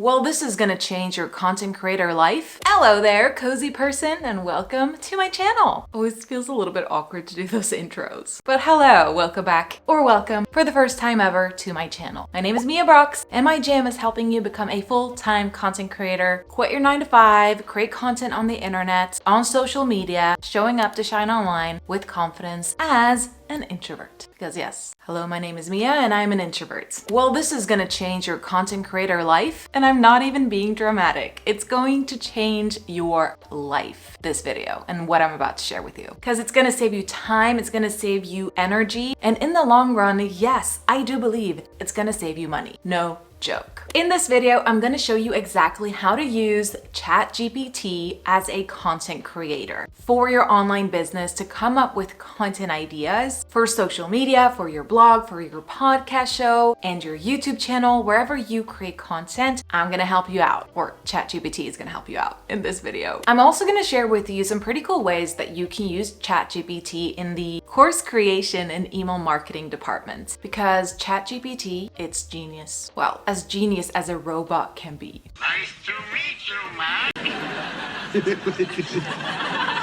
Well, this is gonna change your content creator life. Hello there, cozy person, and welcome to my channel. Always feels a little bit awkward to do those intros. But hello, welcome back, or welcome for the first time ever to my channel. My name is Mia Brox, and my jam is helping you become a full-time content creator, quit your 9 to 5, create content on the internet, on social media, showing up to shine online with confidence as an introvert. Because yes, hello, my name is Mia and I'm an introvert. Well, this is gonna change your content creator life, and I'm not even being dramatic. It's going to change your life, this video, and what I'm about to share with you. Because it's gonna save you time, it's gonna save you energy, and in the long run, yes, I do believe it's gonna save you money. No joke. In this video, I'm going to show you exactly how to use ChatGPT as a content creator for your online business to come up with content ideas for social media, for your blog, for your podcast show, and your YouTube channel. Wherever you create content, I'm going to help you out, or ChatGPT is going to help you out in this video. I'm also going to share with you some pretty cool ways that you can use ChatGPT in the course creation and email marketing department, because ChatGPT, it's genius. Well, as genius as a robot can be. Nice to meet you, man.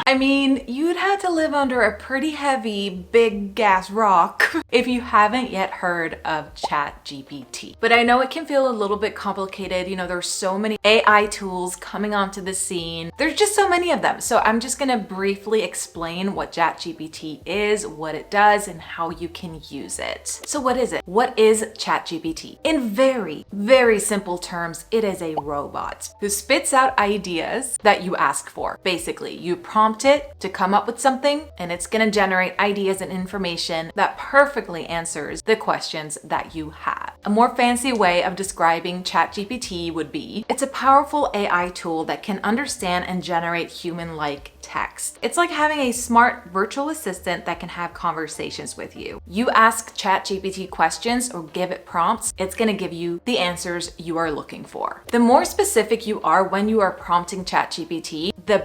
I mean, you'd have to live under a pretty heavy, big gas rock if you haven't yet heard of ChatGPT. But I know it can feel a little bit complicated. You know, there's so many AI tools coming onto the scene. There's just so many of them. So I'm just gonna briefly explain what ChatGPT is, what it does, and how you can use it. So what is it? What is ChatGPT? In very, very simple terms, it is a robot who spits out ideas that you ask for. Basically, you prompt it to come up with something, and it's going to generate ideas and information that perfectly answers the questions that you have. A more fancy way of describing ChatGPT would be, it's a powerful AI tool that can understand and generate human-like text. It's like having a smart virtual assistant that can have conversations with you. You ask ChatGPT questions or give it prompts, it's going to give you the answers you are looking for. The more specific you are when you are prompting ChatGPT, the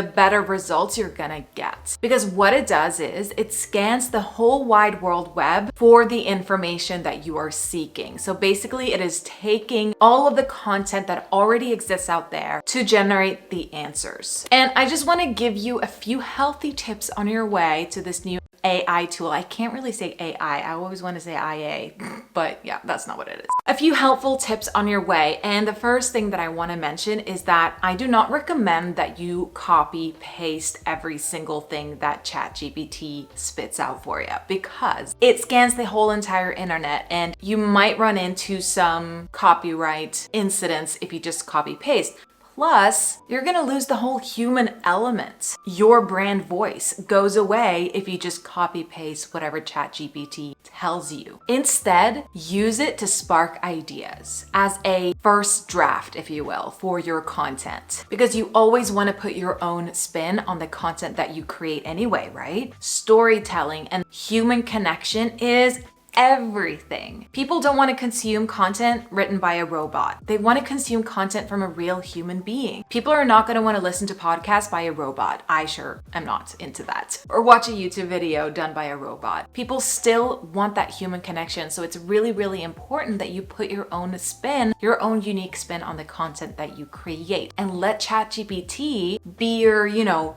better results you're gonna get. Because what it does is it scans the whole wide world web for the information that you are seeking. So basically it is taking all of the content that already exists out there to generate the answers. And I just want to give you a few healthy tips on your way to this new AI tool. I can't really say AI. I always want to say IA, but yeah, that's not what it is. A few helpful tips on your way. And the first thing that I want to mention is that I do not recommend that you copy paste every single thing that ChatGPT spits out for you, because it scans the whole entire internet and you might run into some copyright incidents if you just copy paste. Plus, you're gonna lose the whole human element. Your brand voice goes away if you just copy paste whatever ChatGPT tells you. Instead, use it to spark ideas as a first draft, if you will, for your content. Because you always wanna put your own spin on the content that you create anyway, right? Storytelling and human connection is everything. People don't want to consume content written by a robot. They want to consume content from a real human being. People are not going to want to listen to podcasts by a robot. I sure am not into that. Or watch a YouTube video done by a robot. People still want that human connection. So it's really, really important that you put your own spin, your own unique spin on the content that you create, and let ChatGPT be your,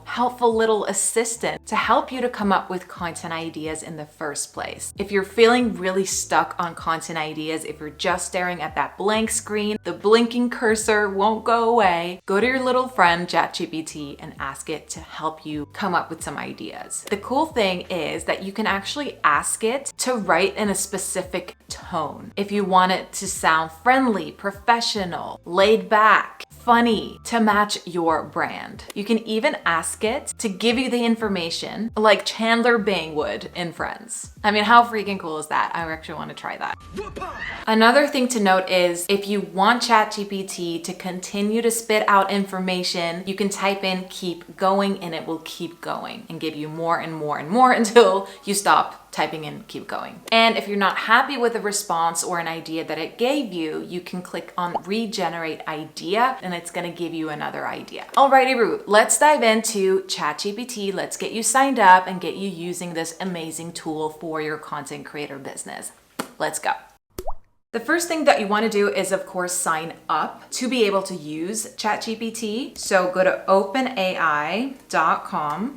helpful little assistant to help you to come up with content ideas in the first place. If you're feeling really stuck on content ideas, if you're just staring at that blank screen, the blinking cursor won't go away, go to your little friend ChatGPT and ask it to help you come up with some ideas. The cool thing is that you can actually ask it to write in a specific tone. If you want it to sound friendly, professional, laid back, funny, to match your brand. You can even ask it to give you the information like Chandler Bing would in Friends. I mean, how freaking cool is that? I actually want to try that. Another thing to note is if you want ChatGPT to continue to spit out information, you can type in keep going and it will keep going and give you more and more and more until you stop typing in keep going. And if you're not happy with a response or an idea that it gave you, you can click on regenerate idea and it's going to give you another idea. Alrighty, Roo, let's dive into ChatGPT. Let's get you signed up and get you using this amazing tool for your content creator business. Let's go. The first thing that you want to do is, of course, sign up to be able to use ChatGPT. So go to openai.com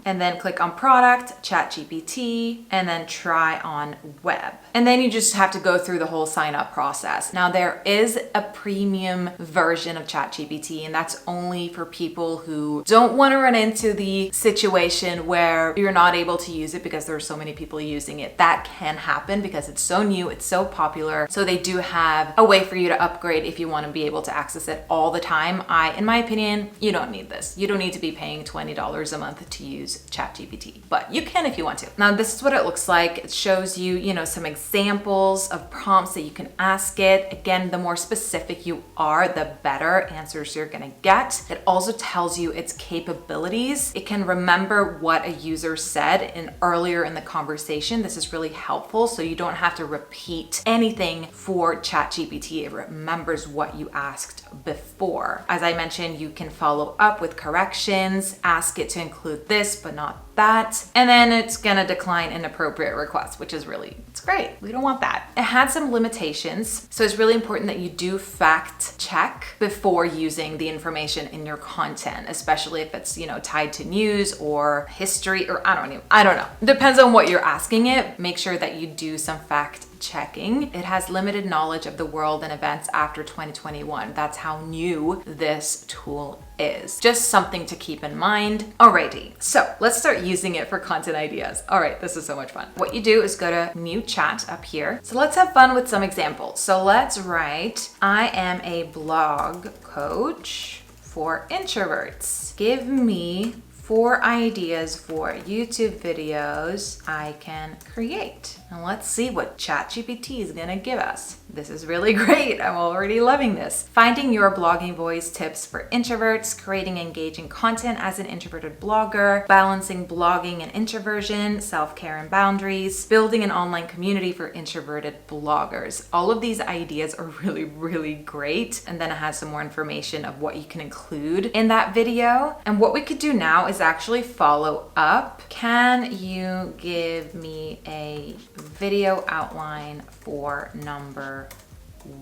and then click on product, ChatGPT, and then try on web. And then you just have to go through the whole sign up process. Now, there is a premium version of ChatGPT, and that's only for people who don't want to run into the situation where you're not able to use it because there are so many people using it. That can happen because it's so new, it's so popular. So they do have a way for you to upgrade if you want to be able to access it all the time. In my opinion, you don't need this. You don't need to be paying $20 a month to use ChatGPT, but you can if you want to. Now, this is what it looks like. It shows you, some examples of prompts that you can ask it. Again, the more specific you are, the better answers you're gonna get. It also tells you its capabilities. It can remember what a user said earlier in the conversation. This is really helpful, so you don't have to repeat anything for ChatGPT. It remembers what you asked before. As I mentioned, you can follow up with corrections, ask it to include this but not that, and then it's gonna decline inappropriate requests, which is it's great. We don't want that. It had some limitations, so it's really important that you do fact check before using the information in your content, especially if it's tied to news or history or I don't know. Depends on what you're asking it. Make sure that you do some fact checking. It has limited knowledge of the world and events after 2021. That's how new this tool is. Just something to keep in mind. Alrighty, so let's start using it for content ideas. All right, this is so much fun. What you do is go to new chat up here. So let's have fun with some examples. So let's write, I am a blog coach for introverts. Give me 4 ideas for YouTube videos I can create. And let's see what ChatGPT is gonna give us. This is really great. I'm already loving this. Finding your blogging voice tips for introverts, creating engaging content as an introverted blogger, balancing blogging and introversion, self-care and boundaries, building an online community for introverted bloggers. All of these ideas are really great. And then it has some more information of what you can include in that video. And what we could do now is actually follow up. Can you give me a video outline for number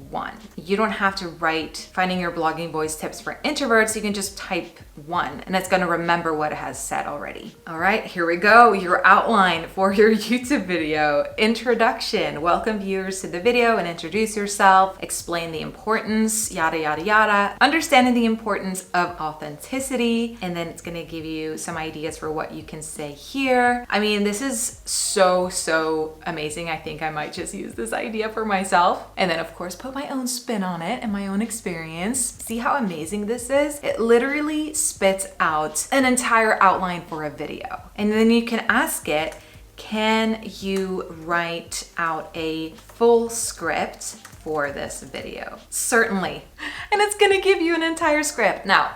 1? You don't have to write finding your blogging voice tips for introverts. You can just type 1 and it's going to remember what it has said already. All right, here we go. Your outline for your YouTube video. Introduction. Welcome viewers to the video and introduce yourself. Explain the importance, yada, yada, yada. Understanding the importance of authenticity. And then it's going to give you some ideas for what you can say here. I mean, this is so amazing. I think I might just use this idea for myself. And then of course, put my own spin on it and my own experience. See how amazing this is? It literally spits out an entire outline for a video. And then you can ask it, can you write out a full script for this video? Certainly. And it's gonna give you an entire script. Now,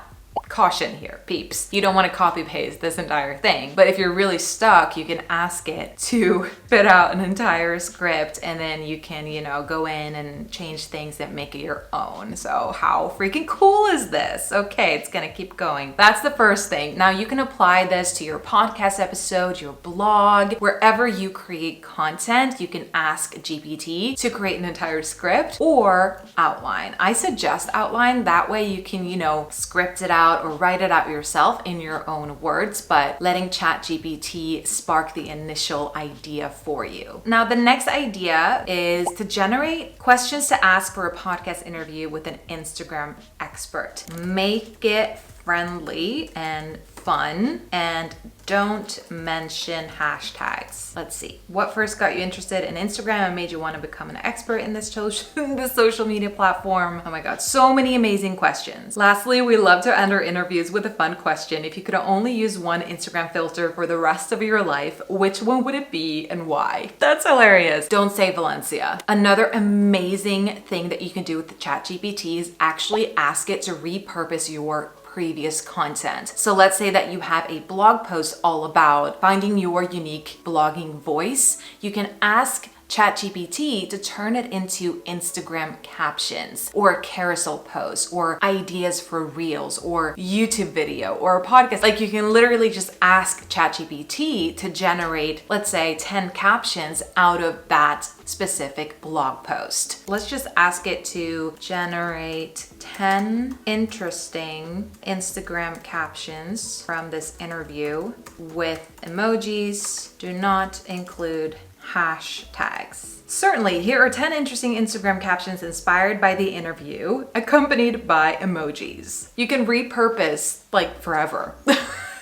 caution here, peeps. You don't want to copy paste this entire thing, but if you're really stuck, you can ask it to spit out an entire script and then you can, go in and change things that make it your own. So how freaking cool is this? Okay, it's gonna keep going. That's the first thing. Now you can apply this to your podcast episode, your blog, wherever you create content. You can ask GPT to create an entire script or outline. I suggest outline. That way you can, script it out or write it out yourself in your own words, but letting ChatGPT spark the initial idea for you. Now, the next idea is to generate questions to ask for a podcast interview with an Instagram expert. Make it friendly and fun and don't mention hashtags. Let's see. What first got you interested in Instagram and made you want to become an expert in this social media platform? Oh my God, so many amazing questions. Lastly, we love to end our interviews with a fun question. If you could only use one Instagram filter for the rest of your life, which one would it be and why? That's hilarious. Don't say Valencia. Another amazing thing that you can do with the ChatGPT is actually ask it to repurpose your previous content. So let's say that you have a blog post all about finding your unique blogging voice. You can ask ChatGPT to turn it into Instagram captions or carousel posts or ideas for reels or YouTube video or a podcast. Like you can literally just ask ChatGPT to generate, let's say 10 captions out of that specific blog post. Let's just ask it to generate 10 interesting Instagram captions from this interview with emojis. Do not include hashtags. Certainly, here are 10 interesting Instagram captions inspired by the interview, accompanied by emojis. You can repurpose like forever.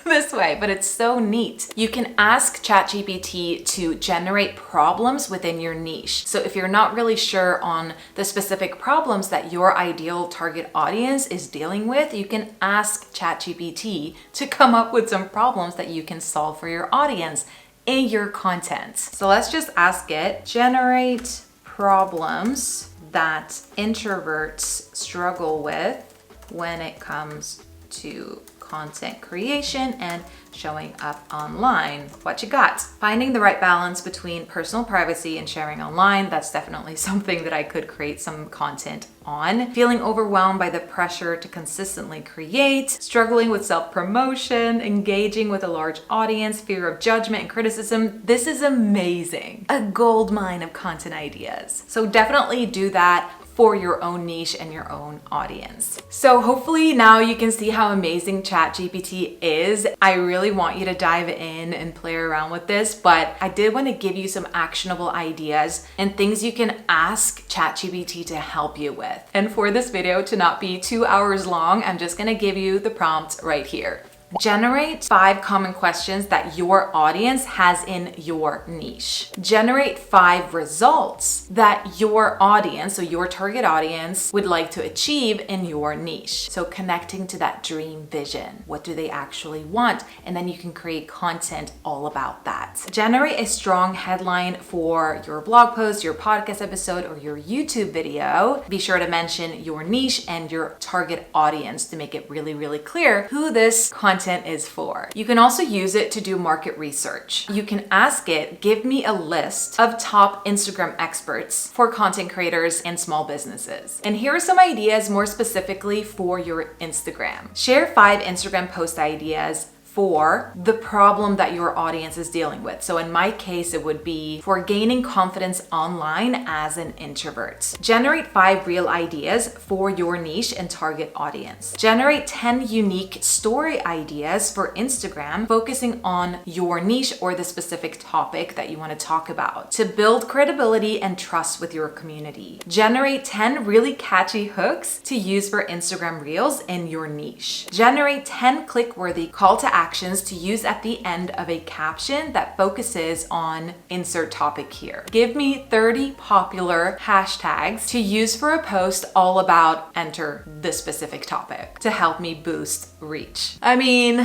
This way, but it's so neat. You can ask ChatGPT to generate problems within your niche. So if you're not really sure on the specific problems that your ideal target audience is dealing with, you can ask ChatGPT to come up with some problems that you can solve for your audience in your content. So let's just ask it, generate problems that introverts struggle with when it comes to content creation and showing up online. What you got? Finding the right balance between personal privacy and sharing online. That's definitely something that I could create some content on. Feeling overwhelmed by the pressure to consistently create, struggling with self-promotion, engaging with a large audience, fear of judgment and criticism. This is amazing. A gold mine of content ideas. So definitely do that for your own niche and your own audience. So hopefully now you can see how amazing ChatGPT is. I really want you to dive in and play around with this, but I did want to give you some actionable ideas and things you can ask ChatGPT to help you with. And for this video to not be 2 hours long, I'm just gonna give you the prompt right here. Generate 5 common questions that your audience has in your niche. Generate 5 results that your audience, so your target audience, would like to achieve in your niche. So connecting to that dream vision. What do they actually want? And then you can create content all about that. Generate a strong headline for your blog post, your podcast episode, or your YouTube video. Be sure to mention your niche and your target audience to make it really, really clear who this content is for. You can also use it to do market research. You can ask it, give me a list of top Instagram experts for content creators and small businesses. And here are some ideas more specifically for your Instagram. Share 5 Instagram post ideas for the problem that your audience is dealing with. So in my case, it would be for gaining confidence online as an introvert. Generate 5 real ideas for your niche and target audience. Generate 10 unique story ideas for Instagram, focusing on your niche or the specific topic that you want to talk about to build credibility and trust with your community. Generate 10 really catchy hooks to use for Instagram Reels in your niche. Generate 10 click-worthy call to actions to use at the end of a caption that focuses on insert topic here. Give me 30 popular hashtags to use for a post all about enter the specific topic to help me boost reach. I mean,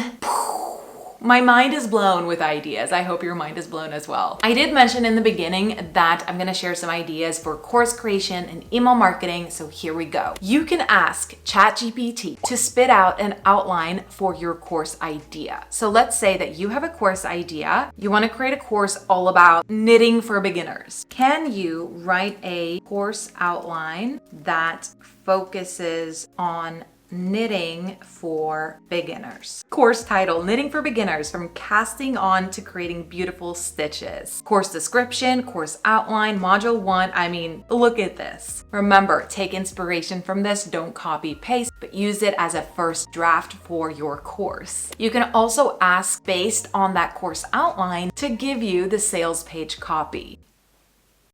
my mind is blown with ideas. I hope your mind is blown as well. I did mention in the beginning that I'm gonna share some ideas for course creation and email marketing, so here we go. You can ask ChatGPT to spit out an outline for your course idea. So let's say that you have a course idea. You wanna create a course all about knitting for beginners. Can you write a course outline that focuses on knitting for beginners? Course title, Knitting for Beginners, from casting on to creating beautiful stitches. Course description, course outline, module 1. I mean, look at this. Remember, take inspiration from this, don't copy paste, but use it as a first draft for your course. You can also ask, based on that course outline, to give you the sales page copy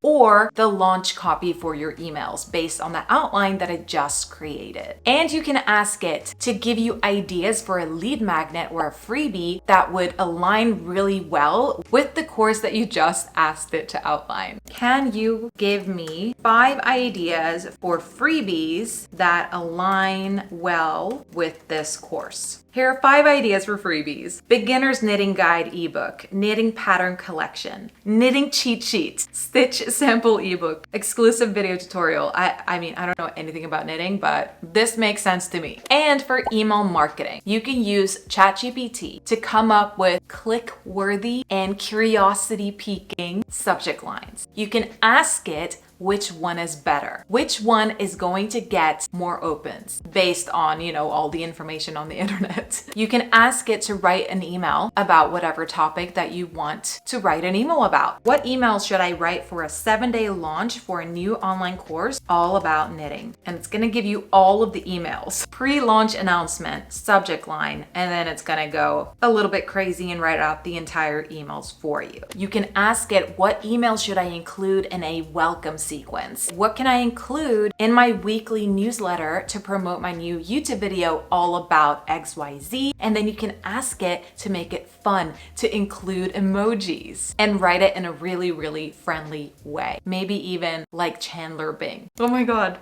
or the launch copy for your emails based on the outline that I just created. And you can ask it to give you ideas for a lead magnet or a freebie that would align really well with the course that you just asked it to outline. Can you give me 5 ideas for freebies that align well with this course? Here are 5 ideas for freebies. Beginner's Knitting Guide ebook, Knitting Pattern Collection, Knitting Cheat Sheets, Stitch Sample ebook, exclusive video tutorial. I mean, I don't know anything about knitting, but this makes sense to me. And for email marketing, you can use ChatGPT to come up with click-worthy and curiosity-piquing subject lines. You can ask it which one is better, which one is going to get more opens based on, all the information on the internet. You can ask it to write an email about whatever topic that you want to write an email about. What email should I write for a 7-day launch for a new online course all about knitting? And it's going to give you all of the emails, pre-launch announcement, subject line, and then it's going to go a little bit crazy and write out the entire emails for you. You can ask it, what email should I include in a welcome sequence? What can I include in my weekly newsletter to promote my new YouTube video all about XYZ? And then you can ask it to make it fun, to include emojis and write it in a really, really friendly way. Maybe even like Chandler Bing. Oh my God.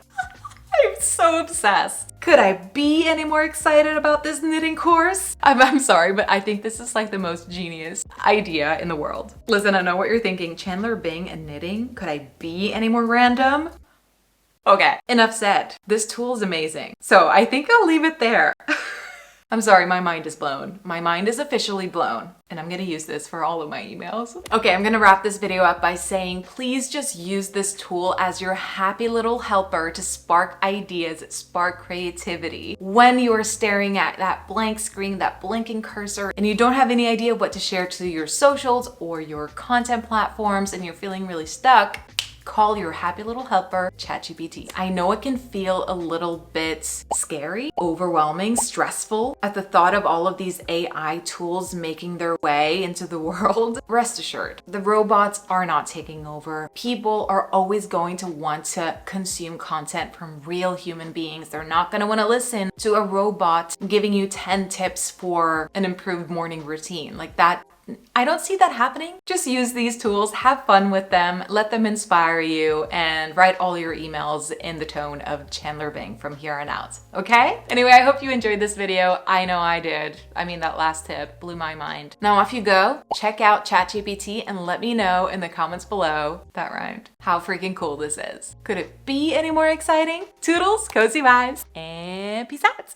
I'm so obsessed. Could I be any more excited about this knitting course? I'm sorry, but I think this is like the most genius idea in the world. Listen, I know what you're thinking. Chandler Bing and knitting? Could I be any more random? Okay, enough said. This tool is amazing. So I think I'll leave it there. I'm sorry, my mind is blown. My mind is officially blown, and I'm gonna use this for all of my emails. Okay, I'm gonna wrap this video up by saying, please just use this tool as your happy little helper to spark ideas, spark creativity. When you're staring at that blank screen, that blinking cursor, and you don't have any idea what to share to your socials or your content platforms, and you're feeling really stuck, call your happy little helper, ChatGPT. I know it can feel a little bit scary, overwhelming, stressful at the thought of all of these AI tools making their way into the world. Rest assured, the robots are not taking over. People are always going to want to consume content from real human beings. They're not going to want to listen to a robot giving you 10 tips for an improved morning routine. Like that, I don't see that happening. Just use these tools, have fun with them, let them inspire you, and write all your emails in the tone of Chandler Bing from here on out, okay? Anyway, I hope you enjoyed this video. I know I did. I mean, that last tip blew my mind. Now off you go, check out ChatGPT and let me know in the comments below, that rhymed, how freaking cool this is. Could it be any more exciting? Toodles, cozy vibes, and peace out.